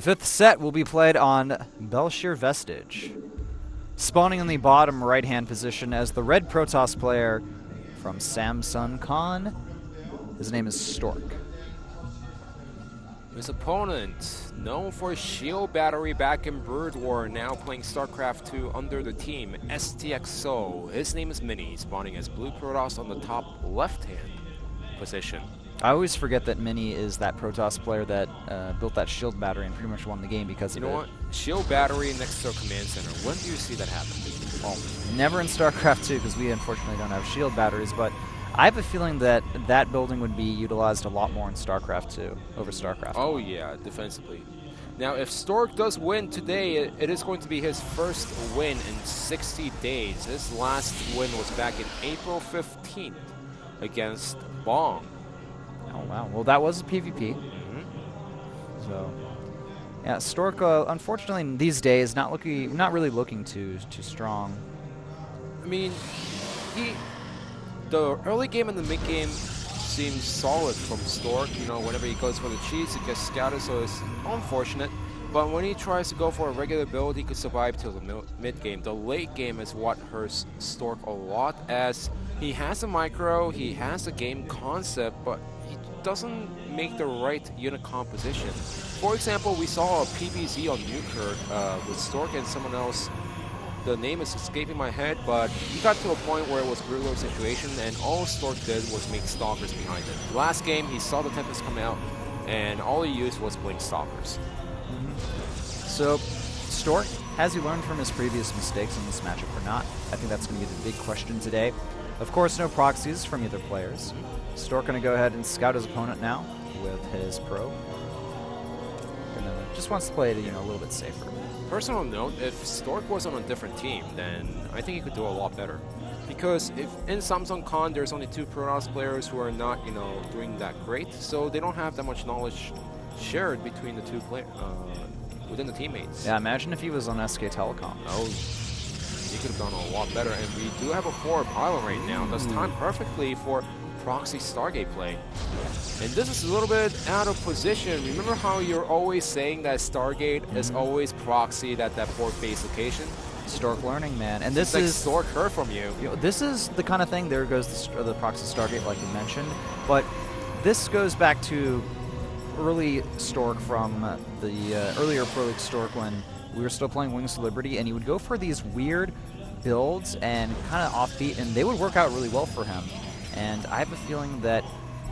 fifth set will be played on Bel'Shir Vestige. Spawning in the bottom right-hand position as the red Protoss player from Samsung Khan. His name is Stork. His opponent, known for his shield battery back in Brood War, now playing Starcraft2 under the team, STX. His name is Mini, spawning as blue Protoss on the top left-hand position. I always forget that Mini is that Protoss player that built that shield battery and pretty much won the game because of it. You know what? Shield battery next to a command center. When do you see that happen? Well, never in Starcraft 2 because we unfortunately don't have shield batteries, but I have a feeling that that building would be utilized a lot more in Starcraft 2 over Starcraft 1. Oh yeah, defensively. Now if Stork does win today, it is going to be his first win in 60 days. His last win was back in April 15th against Bong. Oh wow, well that was a PvP. So, yeah, Stork, unfortunately these days, not really looking too strong. I mean, the early game and the mid game seems solid from Stork. You know, whenever he goes for the cheese, he gets scouted, so it's unfortunate. But when he tries to go for a regular build, he could survive till the mid game. The late game is what hurts Stork a lot, as he has a micro, he has a game concept, but he doesn't make the right unit composition. For example, we saw a PBZ on Newkirk with Stork and someone else. The name is escaping my head, but he got to a point where it was a brutal situation, and all Stork did was make stalkers behind it. Last game, he saw the Tempest come out, and all he used was blink stalkers. So, Stork, has he learned from his previous mistakes in this matchup or not? I think that's going to be the big question today. Of course, no proxies from either players. Stork going to go ahead and scout his opponent now with his probe. Just wants to play it, a little bit safer. Personal note, if Stork was on a different team, then I think he could do a lot better. Because if in Samsung Khan there's only 2 Protoss players who are not, doing that great, so they don't have that much knowledge shared between the two players within the teammates. Yeah, imagine if he was on SK Telecom. Oh, he could have done a lot better. And we do have a 4 pylon right now. That's timed perfectly for proxy Stargate play. And this is a little bit out of position. Remember how you're always saying that Stargate is always proxied at that 4th base location? Stork learning, man. And this like is Stork heard from you. This is the kind of thing. There goes the proxy Stargate, like you mentioned. But this goes back to early Stork from the earlier Pro League Stork when we were still playing Wings of Liberty, and he would go for these weird builds and kind of offbeat, and they would work out really well for him. And I have a feeling that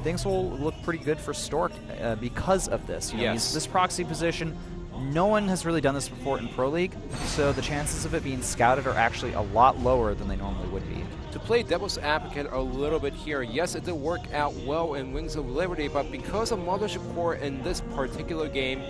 things will look pretty good for Stork because of this. This proxy position, no one has really done this before in Pro League, so the chances of it being scouted are actually a lot lower than they normally would be. To play devil's advocate a little bit here, yes, it did work out well in Wings of Liberty, but because of Mothership Core in this particular game,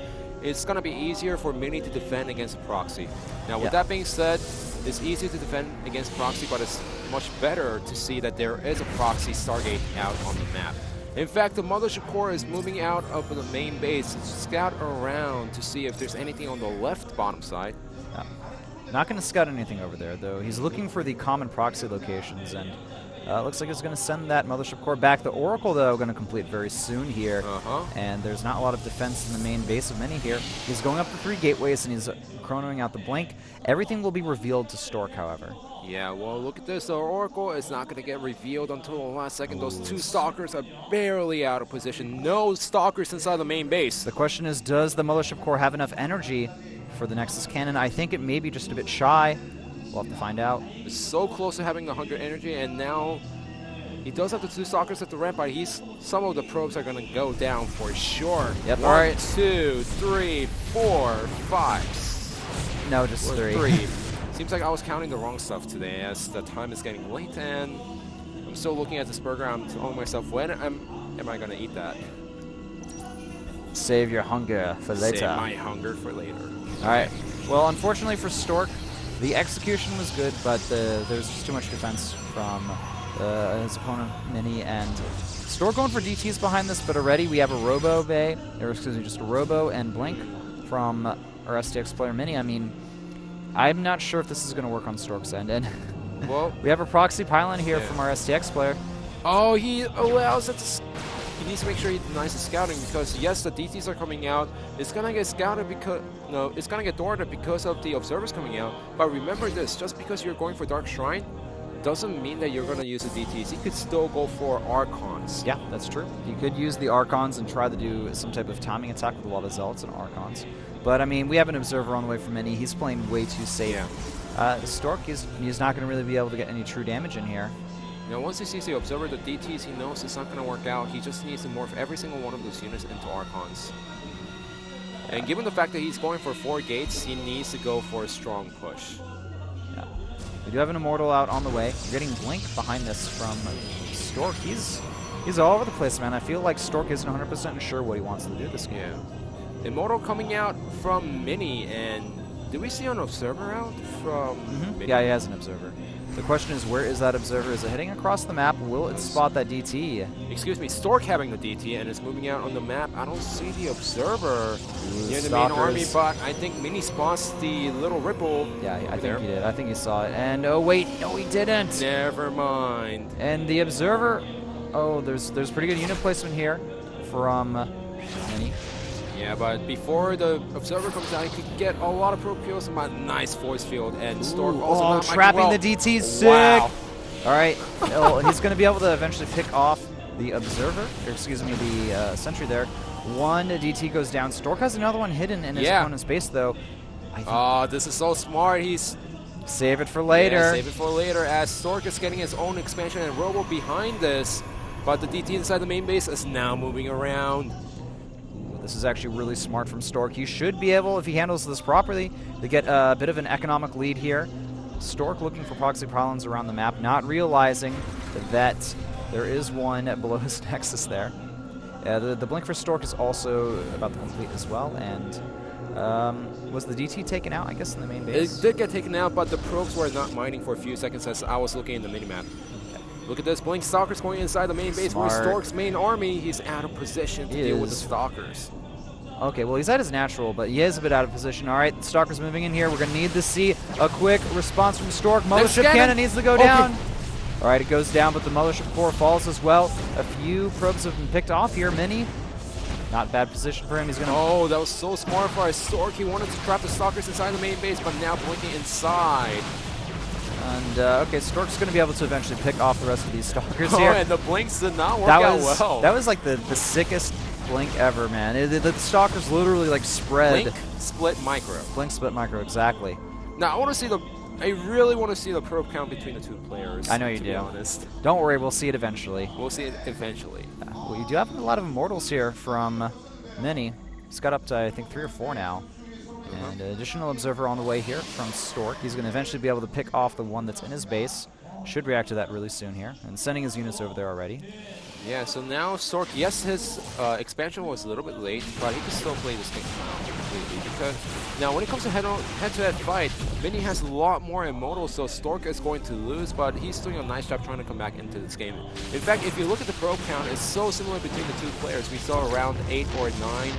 it's going to be easier for Mini to defend against a proxy. Now, with that being said, it's easy to defend against proxy, but it's much better to see that there is a proxy Stargate out on the map. In fact, the Mothership Core is moving out of the main base to scout around to see if there's anything on the left bottom side. Not going to scout anything over there, though. He's looking for the common proxy locations, and looks like he's going to send that Mothership Core back. The Oracle, though, going to complete very soon here, and there's not a lot of defense in the main base of Mini here. He's going up the 3 gateways, and he's chronoing out the blink. Everything will be revealed to Stork, however. Yeah, well, look at this. The Oracle is not going to get revealed until the last second. Those 2 Stalkers are barely out of position. No Stalkers inside the main base. The question is, does the Mothership Core have enough energy for the Nexus Cannon? I think it may be just a bit shy. We'll have to find out. It's so close to having 100 energy, and now he does have the 2 Stalkers at the ramp, but some of the probes are going to go down for sure. Yep. 1, 2, 3, 4, 5. No, just 3. Seems like I was counting the wrong stuff today, as the time is getting late, and I'm still looking at this burger. I'm telling myself, when am I going to eat that? Save your hunger for later. Save my hunger for later. All right. Well, unfortunately for Stork, the execution was good, but there's just too much defense from his opponent, Mini, and Stork going for DTs behind this, but already we have a Robo Bay, or excuse me, just a Robo and Blink from our STX player, Mini. I mean, I'm not sure if this is going to work on Stork's end, and well, we have a proxy pylon here from our STX player. Oh, he allows it to... he needs to make sure he denies the scouting because yes, the DTs are coming out. It's gonna get scouted because it's gonna get thwarted because of the observers coming out. But remember this: just because you're going for Dark Shrine, doesn't mean that you're gonna use the DTs. You could still go for Archons. Yeah, that's true. You could use the Archons and try to do some type of timing attack with a lot of Zealots and Archons. But I mean, we have an observer on the way from Mini. He's playing way too safe. Yeah. Stork he's not going to really be able to get any true damage in here. Now, once he sees the Observer, the DTs, he knows it's not going to work out. He just needs to morph every single one of those units into Archons. And given the fact that he's going for 4 gates, he needs to go for a strong push. Yeah. We do have an Immortal out on the way. We're getting Blink behind this from Stork. He's all over the place, man. I feel like Stork isn't 100% sure what he wants to do this game. Yeah. Immortal coming out from Mini, and did we see an Observer out from Mini? Yeah, he has an Observer. The question is, where is that Observer? Is it heading across the map? Will it spot that DT? Excuse me, Stork having the DT and it's moving out on the map. I don't see the Observer near the main army, but I think Mini spots the little ripple. Yeah, I think he did. I think he saw it. And oh wait, no, he didn't. Never mind. And the Observer. Oh, there's pretty good unit placement here from Mini. Yeah, but before the Observer comes out, he could get a lot of pro kills from a nice force field. And Stork also trapping the DT. Sick. Wow. All right. He's going to be able to eventually pick off the Observer, or excuse me, the Sentry there. One DT goes down. Stork has another one hidden in his opponent's base, though. Oh, this is so smart. He's... Save it for later. Yeah, save it for later, as Stork is getting his own expansion and Robo behind this. But the DT inside the main base is now moving around. This is actually really smart from Stork. He should be able, if he handles this properly, to get a bit of an economic lead here. Stork looking for proxy pylons around the map, not realizing that there is one below his nexus there. The blink for Stork is also about to complete as well, and was the DT taken out, I guess, in the main base? It did get taken out, but the probes were not mining for a few seconds as I was looking in the minimap. Look at this, Blink Stalker's going inside the main base. Where's Stork's main army? He's out of position to deal with the Stalkers. Okay, well, he's at his natural, but he is a bit out of position. All right, the Stalker's moving in here. We're going to need to see a quick response from Stork. Mothership Cannon needs to go down. All right, it goes down, but the Mothership Core falls as well. A few probes have been picked off here. Mini, not bad position for him. He's going to... Oh, that was so smart for Stork. He wanted to trap the Stalkers inside the main base, but now blinking inside. And, okay, Stork's going to be able to eventually pick off the rest of these Stalkers here. Oh, and the blinks did not work out well. That was like the sickest blink ever, man. The Stalkers literally like spread. Blink, split, micro. Blink, split, micro, exactly. Now, I really want to see the probe count between the two players. I know you do. To be honest. Don't worry, we'll see it eventually. We'll see it eventually. Well, you do have a lot of Immortals here from Mini. He's got up to, I think, 3 or 4 now. And an additional Observer on the way here from Stork. He's going to eventually be able to pick off the one that's in his base. Should react to that really soon here. And sending his units over there already. Yeah, so now Stork, yes, his expansion was a little bit late, but he can still play this thing completely. Because now when it comes to head-to-head fight, Mini has a lot more Immortals, so Stork is going to lose, but he's doing a nice job trying to come back into this game. In fact, if you look at the probe count, it's so similar between the two players. We saw around 8 or 9.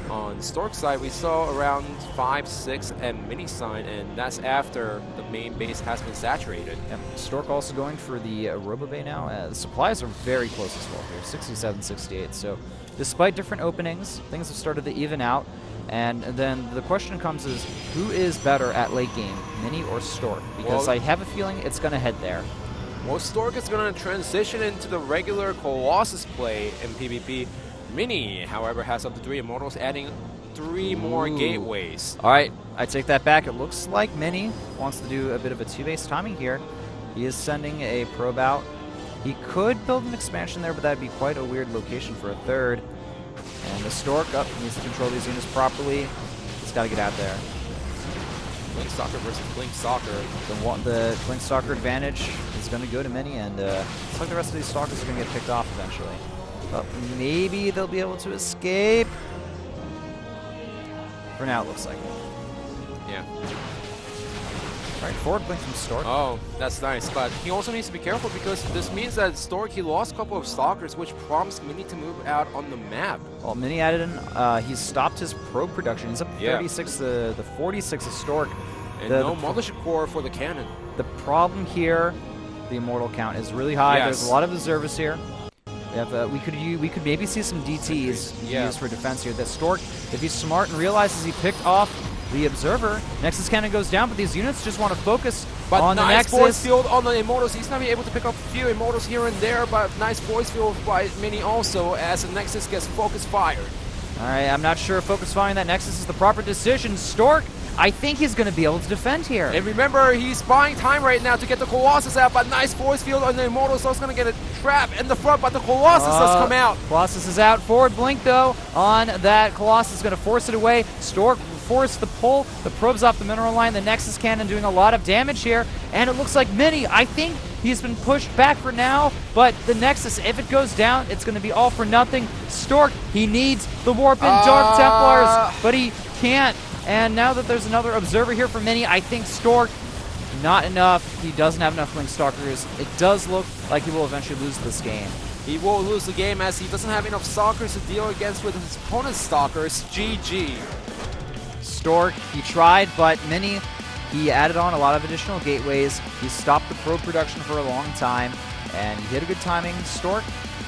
On Stork's side, we saw around 5, 6 and Mini side, and that's after the main base has been saturated. Yep. Stork also going for the Robo Bay now. The supplies are very close as well here, 67, 68. So despite different openings, things have started to even out. And then the question comes is, who is better at late game, Mini or Stork? Because I have a feeling it's going to head there. Well, Stork is going to transition into the regular Colossus play in PvP. Mini, however, has up to 3 Immortals, adding 3 more gateways. All right, I take that back. It looks like Mini wants to do a bit of a 2-base timing here. He is sending a probe out. He could build an expansion there, but that would be quite a weird location for a 3rd. And the Stork needs to control these units properly. He's got to get out there. Blink Stalker versus Blink Stalker. The Blink Stalker advantage is going to go to Mini, and it's like the rest of these Stalkers are going to get picked off eventually. But maybe they'll be able to escape. For now, it looks like it. Yeah. All right, forward blink from Stork. Oh, that's nice. But he also needs to be careful because this means that Stork, he lost a couple of Stalkers, which prompts Mini to move out on the map. Well, Mini added in, he's stopped his probe production. He's up to 36, the 46 is Stork. And no Mothership Core for the cannon. The problem here, the Immortal count is really high. Yes. There's a lot of Observers here. We could maybe see some DTs Yeah. used for defense here. That Stork, if he's smart and realizes he picked off the Observer, Nexus Cannon goes down, but these units just want to focus on the nice force Nexus. field on the Immortals. He's going to be able to pick up a few Immortals here and there, but nice force field by Mini also as the Nexus gets focus fired. All right, I'm not sure if focus firing that Nexus is the proper decision. Stork, I think he's going to be able to defend here. And remember, he's buying time right now to get the Colossus out, but nice force field on the Immortals, so it's going to get a trap in the front, but the Colossus does come out. Colossus is out. Forward blink, though, on that Colossus is going to force it away. Stork force the pull. The probe's off the mineral line. The Nexus Cannon doing a lot of damage here. And it looks like Mini, I think he's been pushed back for now, but the Nexus, if it goes down, it's going to be all for nothing. Stork, he needs the Warp and Dark Templars, but he can't. And now that there's another Observer here for Mini, I think Stork, not enough. He doesn't have enough Blink Stalkers. It does look like he will eventually lose this game. He will lose the game as he doesn't have enough Stalkers to deal against with his opponent's Stalkers. GG. Stork, he tried, but Mini, he added on a lot of additional gateways. He stopped the probe production for a long time, and he had a good timing. Stork,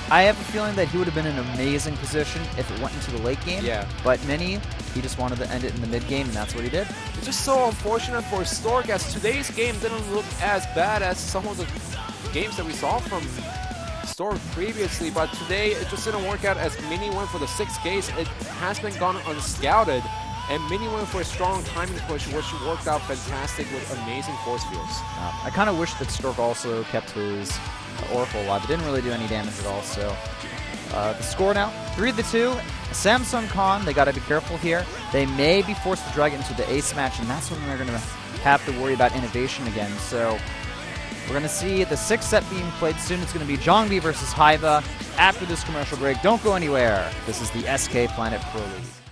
I have a feeling that he would have been in an amazing position if it went into the late game. Yeah. But Mini, he just wanted to end it in the mid game, and that's what he did. It's just so unfortunate for Stork as today's game didn't look as bad as some of the games that we saw from Stork previously, but today it just didn't work out as Mini went for the 6 gates. It has been gone unscouted, and Mini went for a strong timing push, which worked out fantastic with amazing force fields. I kind of wish that Stork also kept his Oracle alive. It didn't really do any damage at all, so the score now, 3-2. Samsung Con, they got to be careful here. They may be forced to drag it into the ace match, and that's when they're going to have to worry about innovation again. So we're going to see the 6th set being played soon. It's going to be Zhongbi versus Haiba after this commercial break. Don't go anywhere. This is the SK Planet Pro League.